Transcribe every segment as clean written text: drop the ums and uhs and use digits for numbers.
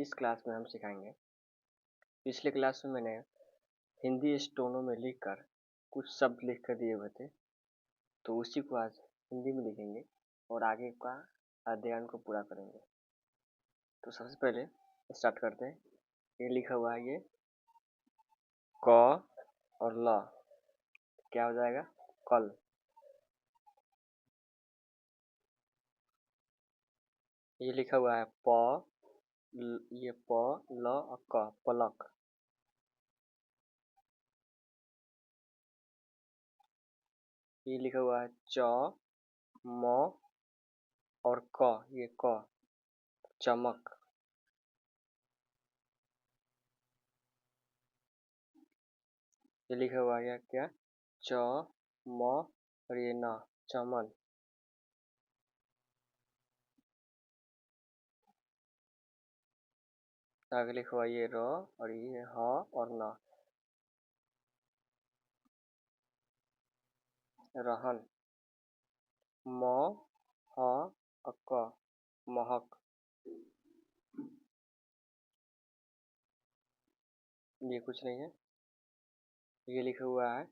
इस क्लास में हम सिखाएंगे। पिछले क्लास में मैंने हिंदी स्टोनों में लिखकर कुछ शब्द लिख कर दिए हुए थे, तो उसी को आज हिंदी में लिखेंगे और आगे का अध्ययन को पूरा करेंगे। तो सबसे पहले स्टार्ट करते हैं। ये लिखा हुआ है, ये क और ल, क्या हो जाएगा? कल। ये लिखा हुआ है ये प ल और क, पलक। ये लिखा हुआ है च म और क, ये क, चमक। ये लिखा हुआ है क्या? च म और ये न, चमन। आगे लिखा हुआ ये र और ये ह और न, रहन। म ह और क, महक। ये कुछ नहीं है। ये लिखा हुआ है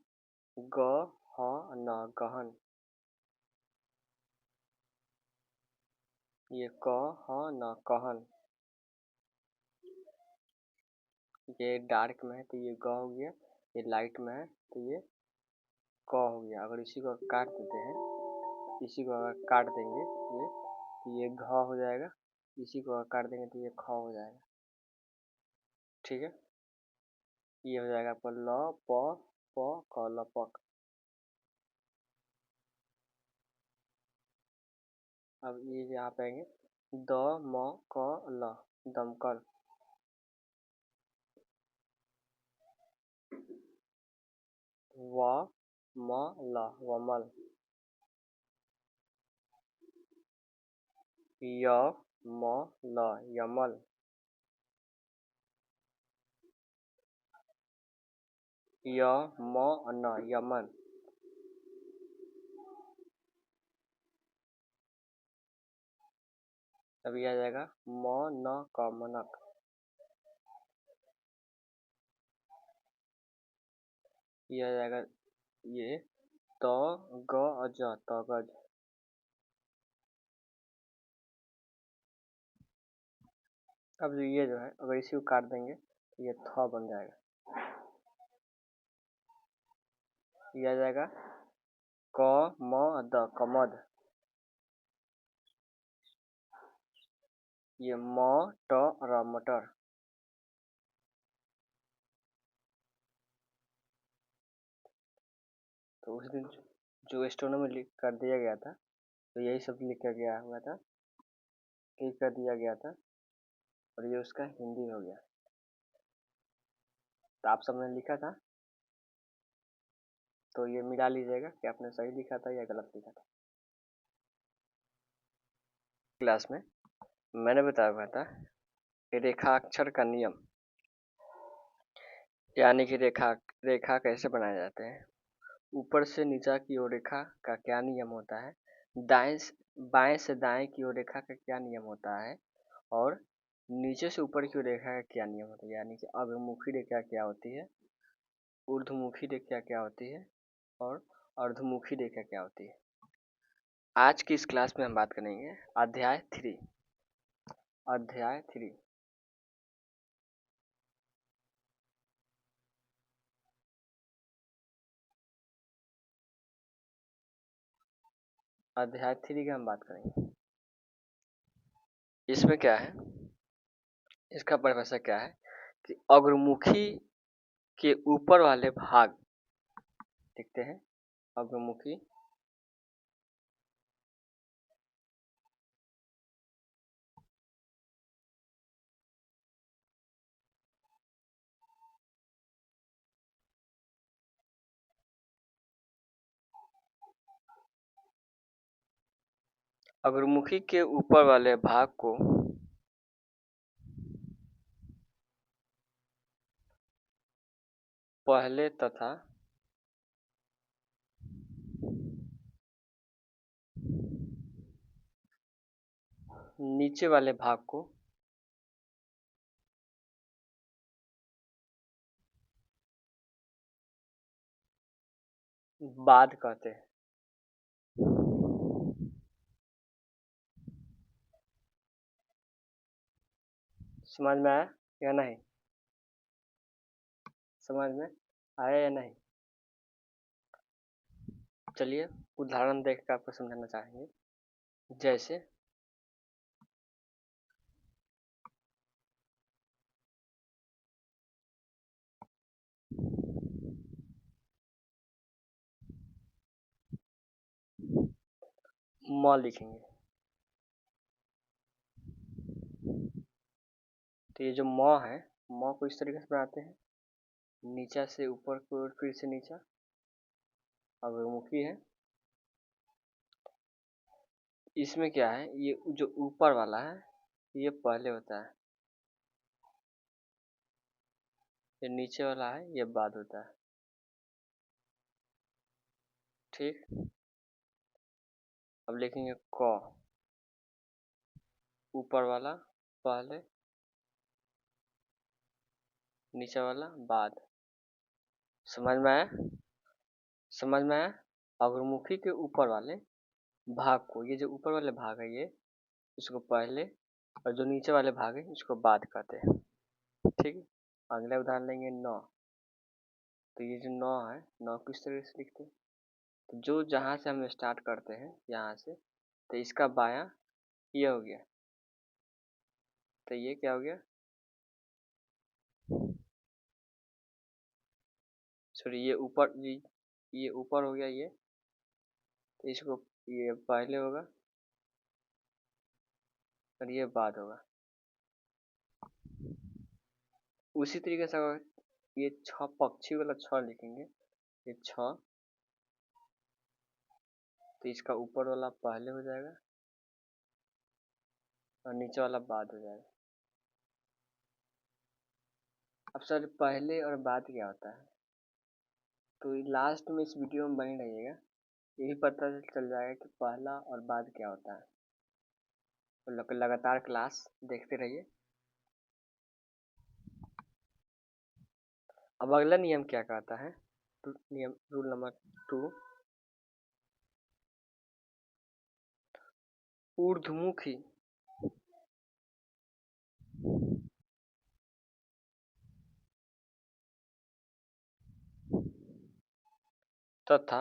ग ह न, गहन। ये क ह न, कहन। ये डार्क में है तो ये ग हो गया, ये लाइट में है तो ये क हो गया। अगर इसी को काट देते हैं, इसी को अगर काट देंगे तो ये घ हो जाएगा, इसी को अगर काट देंगे तो ये ख हो जाएगा। ठीक है, ये हो जाएगा आपका ल प क, लपक। अब ये यहाँ पे आएंगे द म क ल, दमकल। व म ल, वमल। य म ल, यमल। य म न, यमन। अब ये आ जाएगा म न क, मनक। ये आ जाएगा ये त ग ज, तगज। अब ये जो है, अगर इसी को काट देंगे तो ये थ बन जाएगा। ये आ जाएगा क म द, कमद। ये म ट र, मटर। तो उस दिन जो स्टोनों में लिख कर दिया गया था, तो यही सब लिख कर गया हुआ था, लिख कर दिया गया था, और ये उसका हिंदी हो गया। तो आप सबने लिखा था, तो ये मिला लीजिएगा कि आपने सही लिखा था या गलत लिखा था। क्लास में मैंने बताया हुआ था रेखाक्षर का नियम, यानी कि रेखा कैसे बनाए जाते हैं। ऊपर से नीचा की ओर रेखा का क्या नियम होता है, बाएं से दाएं की ओर रेखा का क्या नियम होता है, और नीचे से ऊपर की ओर रेखा का क्या नियम होता है, यानी कि अग्रमुखी रेखा क्या होती है, ऊर्ध्वमुखी रेखा क्या होती है, और अर्धमुखी रेखा क्या होती है। आज की इस क्लास में हम बात करेंगे अध्याय 3। अध्याय 3 अध्याय 3 की हम बात करेंगे। इसमें क्या है, इसका परिभाषा क्या है कि अग्रमुखी के ऊपर वाले भाग, देखते हैं अग्रमुखी अग्रमुखी के ऊपर वाले भाग को पहले तथा नीचे वाले भाग को बाद कहते हैं। समझ में आया या नहीं? समझ में आया या नहीं? चलिए उदाहरण देख कर आपको समझाना चाहेंगे। जैसे म लिखेंगे, तो ये जो म है, म को इस तरीके से बनाते हैं, नीचा से ऊपर की ओर, फिर से नीचा, अग्रमुखी है। इसमें क्या है, ये जो ऊपर वाला है ये पहले होता है, ये नीचे वाला है ये बाद होता है। ठीक, अब लिखेंगे क, ऊपर वाला पहले, नीचे वाला बाद। समझ में आया? समझ में आया? अग्रमुखी के ऊपर वाले भाग को, ये जो ऊपर वाले भाग है ये, इसको पहले, और जो नीचे वाले भाग है इसको बाद कहते हैं। ठीक है, अगला उदाहरण लेंगे नौ। तो ये जो नौ है, नौ किस तरह से लिखते हैं, तो जो जहाँ से हम स्टार्ट करते हैं यहाँ से, तो इसका बायां ये हो गया, तो ये क्या हो गया, सॉरी ये ऊपर जी, ये ऊपर हो गया ये, तो इसको ये पहले होगा और ये बाद होगा। उसी तरीके से अगर ये छ पक्षी वाला छ लिखेंगे, ये छ, तो इसका ऊपर वाला पहले हो जाएगा और नीचे वाला बाद हो जाएगा। अब सर पहले और बाद क्या होता है, तो लास्ट में इस वीडियो में बने रहिएगा, यही पता चल जाएगा कि पहला और बाद क्या होता है। तो लगातार क्लास देखते रहिए। अब अगला नियम क्या कहता है, तो नियम रूल नंबर 2, ऊर्ध्वमुखी तथा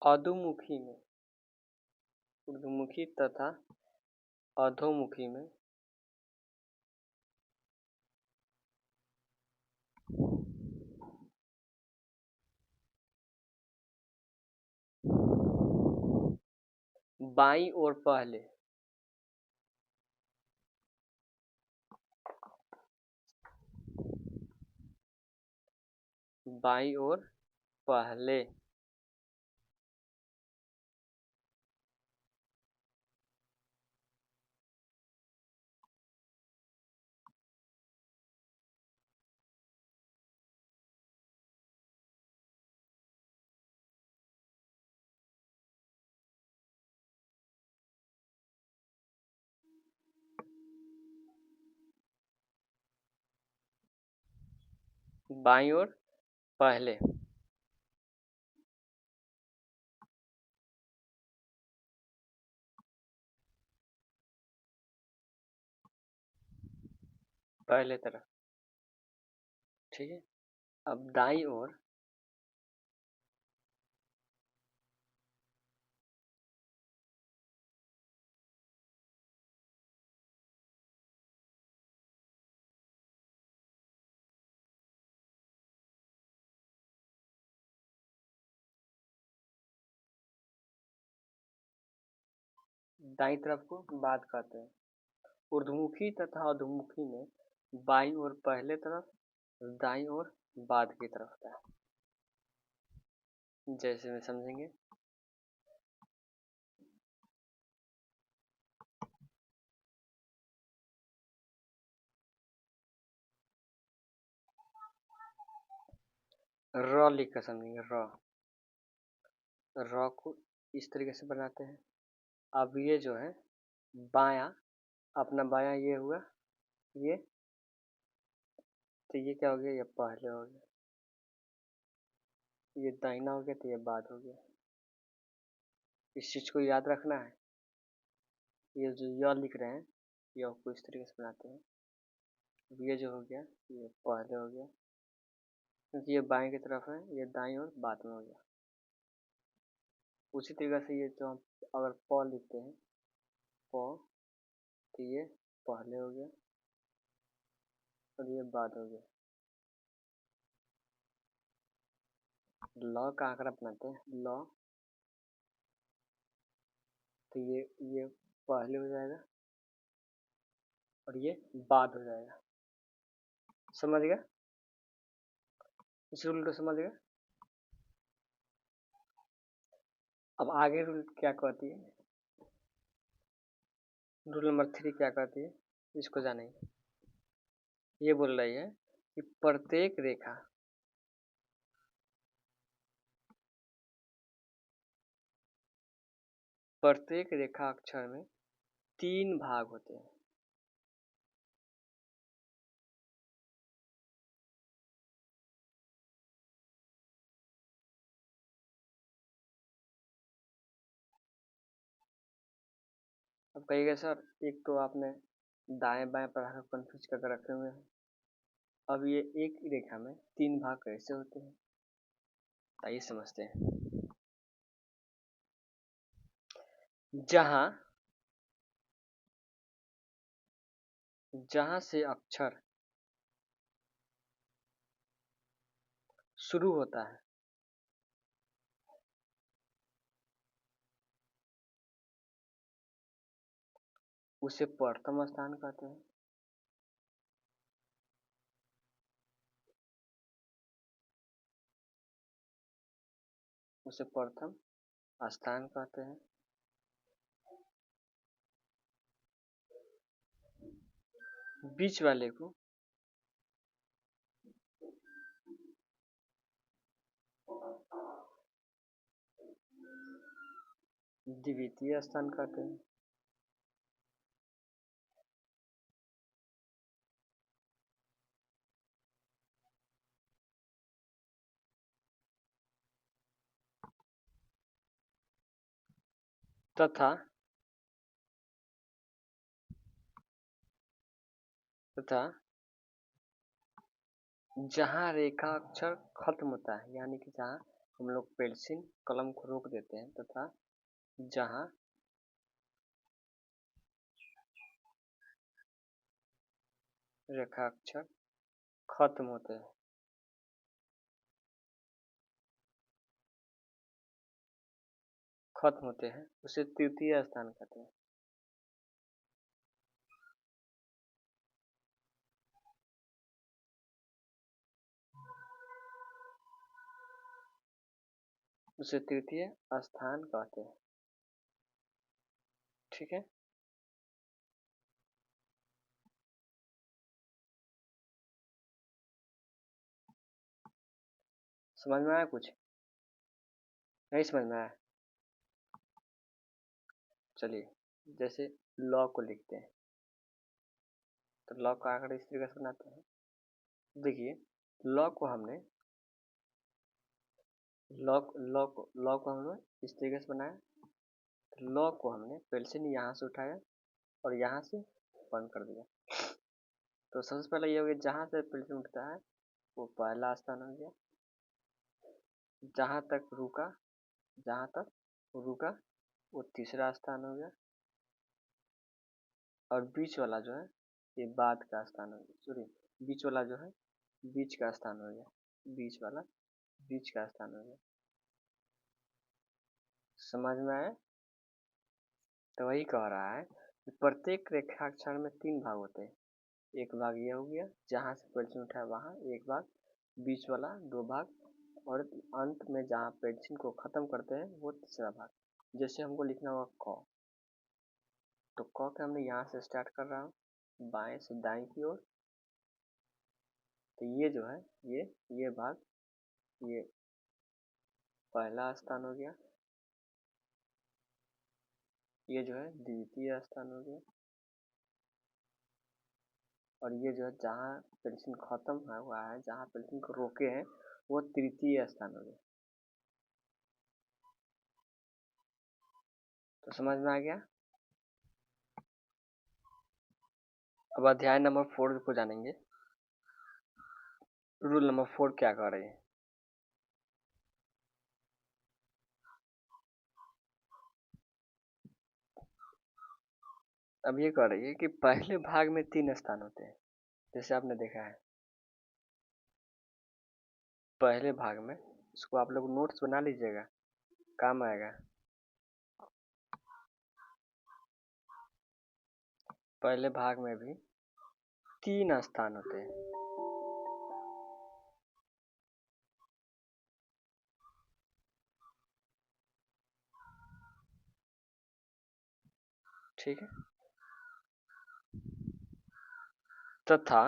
अधोमुखी में, ऊर्ध्वमुखी तथा अधोमुखी में बाईं ओर पहले, बाईं ओर पहले बाईं ओर पहले, पहले तरफ। ठीक है, अब दाईं ओर दाईं तरफ को बाद कहते हैं। ऊर्ध्वमुखी तथा अधोमुखी में बाईं ओर पहले तरफ, दाईं ओर बाद की तरफ था। जैसे में समझेंगे, र लिख कर समझेंगे, र, र को इस तरीके से बनाते हैं। अब ये जो है बायां अपना बायां ये हुआ, ये, तो ये क्या हो गया, ये पहले हो गया। ये दाहिना हो गया तो ये बाद हो गया। इस चीज को याद रखना है। ये जो य लिख रहे हैं, य को इस तरीके से बनाते हैं। ये जो हो गया ये पहले हो गया, क्योंकि ये बाएं की तरफ है, ये दाईं और बाद में हो गया। उसी तरीके से ये जो हम अगर प लिखते हैं, प, तो ये पहले हो गया और ये बाद हो गया। ल का आंकड़ा बनाते हैं, ल, तो ये पहले हो जाएगा और ये बाद हो जाएगा। समझ गया? इस रूल को समझ गया? अब आगे रूल क्या कहती है, रूल नंबर 3 क्या कहती है, इसको जानेंगे। ये बोल रही है कि प्रत्येक रेखा अक्षर में 3 भाग होते हैं। अब कहिएगा सर, एक तो आपने दाएं बाएं पढ़ाकर कंफ्यूज करके रखे हुए हैं। अब ये एक रेखा में 3 भाग कैसे होते हैं, आइए समझते हैं। जहां जहां से अक्षर शुरू होता है, उसे प्रथम स्थान कहते हैं। उसे प्रथम स्थान कहते हैं। बीच वाले को द्वितीय स्थान कहते हैं। तथा तथा जहां रेखा अक्षर खत्म होता है, यानी कि जहां हम लोग पेंसिल कलम को रोक देते हैं, तथा जहां रेखा अक्षर खत्म होते हैं, उसे तृतीय स्थान कहते हैं। उसे तृतीय स्थान कहते हैं। ठीक है, समझ में आया कुछ? नहीं समझ में आया? चलिए, जैसे लॉ को लिखते हैं, तो लॉ का आंकड़ा इस तरीके से बनाते हैं। देखिए, लॉ को हमने लॉ को हमने इस तरीके से बनाया। तो लॉ को हमने पेंसिल यहाँ से उठाया और यहाँ से बंद कर दिया। तो सबसे पहले ये हो गया, जहाँ से पेंसिल उठता है वो पहला स्थान हो गया। जहाँ तक रुका वो तीसरा स्थान हो गया। और बीच वाला जो है ये बाद का स्थान हो गया। सॉरी, बीच वाला जो है बीच का स्थान हो गया। बीच वाला बीच का स्थान हो गया। समझ में आया? तो वही कह रहा है कि प्रत्येक रेखाक्षर में 3 भाग होते हैं। एक भाग ये हो गया जहाँ से पेंसिल उठाया वहाँ, एक भाग बीच वाला, 2 भाग, और अंत में जहाँ पेंसिल को खत्म करते हैं वो तीसरा भाग। जैसे हमको लिखना होगा क, तो क के हमने यहाँ से स्टार्ट कर रहा हूँ बाएं से दाएं की ओर। तो ये जो है ये भाग ये पहला स्थान हो गया, ये जो है द्वितीय स्थान हो गया, और ये जो है जहाँ पेंसिल खत्म हुआ है, जहाँ पेंसिल को रोके हैं, वो तृतीय स्थान हो गया। तो समझ में आ गया। अब अध्याय नंबर 4 को जानेंगे। रूल नंबर 4 क्या कह रही है। अब ये कह रही है कि पहले भाग में 3 स्थान होते हैं, जैसे आपने देखा है पहले भाग में। इसको आप लोग नोट्स बना लीजिएगा, काम आएगा। पहले भाग में भी 3 स्थान होते हैं। ठीक है, तथा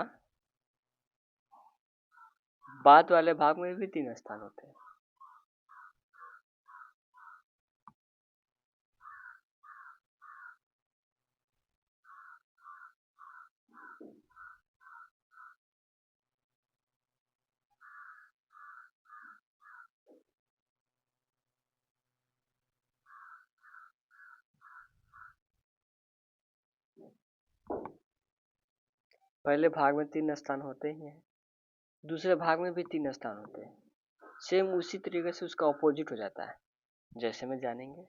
बाद वाले भाग में भी 3 स्थान होते हैं। पहले भाग में 3 स्थान होते ही हैं, दूसरे भाग में भी 3 स्थान होते हैं। सेम उसी तरीके से उसका ऑपोजिट हो जाता है, जैसे में जानेंगे।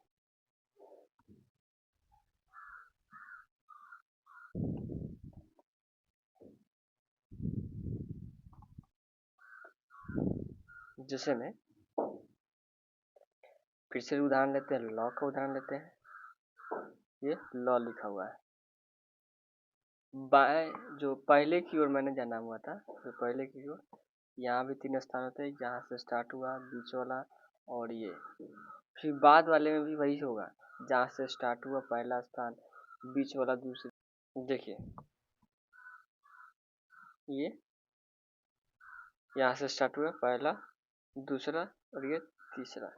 जैसे में फिर से उदाहरण लेते हैं, लॉ का उदाहरण लेते हैं। ये लॉ लिखा हुआ है, बाएं जो पहले की ओर मैंने जाना हुआ था, तो पहले की ओर यहाँ भी 3 स्थान होते हैं, यहाँ से स्टार्ट हुआ बीच वाला और ये। फिर बाद वाले में भी वही होगा, जहाँ से स्टार्ट हुआ पहला स्थान, बीच वाला दूसरा। देखिए ये यहाँ से स्टार्ट हुआ पहला, दूसरा और ये तीसरा।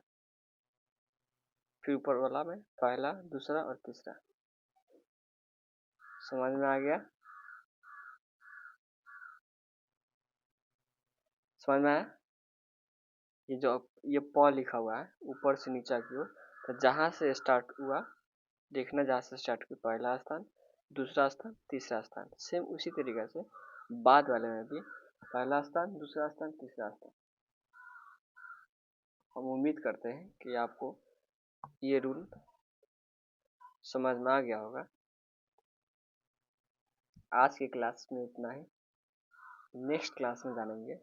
फिर ऊपर वाला में पहला, दूसरा और तीसरा। समझ में आ गया। समझ में आया। ये जो ये प लिखा हुआ है ऊपर से नीचा की ओर, तो जहाँ से स्टार्ट हुआ देखना, जहाँ से स्टार्ट हुआ पहला स्थान, दूसरा स्थान, तीसरा स्थान। सेम उसी तरीके से बाद वाले में भी पहला स्थान, दूसरा स्थान, तीसरा स्थान। हम उम्मीद करते हैं कि आपको ये रूल समझ में आ गया होगा। आज के क्लास में इतना ही। नेक्स्ट क्लास में जानेंगे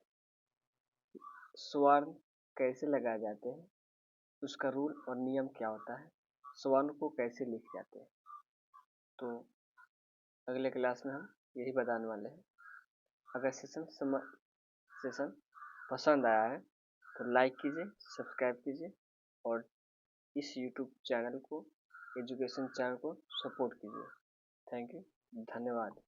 स्वर्ण कैसे लगाए जाते हैं, उसका रूल और नियम क्या होता है, स्वर्ण को कैसे लिखे जाते हैं। तो अगले क्लास में हम यही बताने वाले हैं। अगर सेशन पसंद आया है तो लाइक कीजिए, सब्सक्राइब कीजिए और इस यूट्यूब चैनल को, एजुकेशन चैनल को सपोर्ट कीजिए। थैंक यू, धन्यवाद।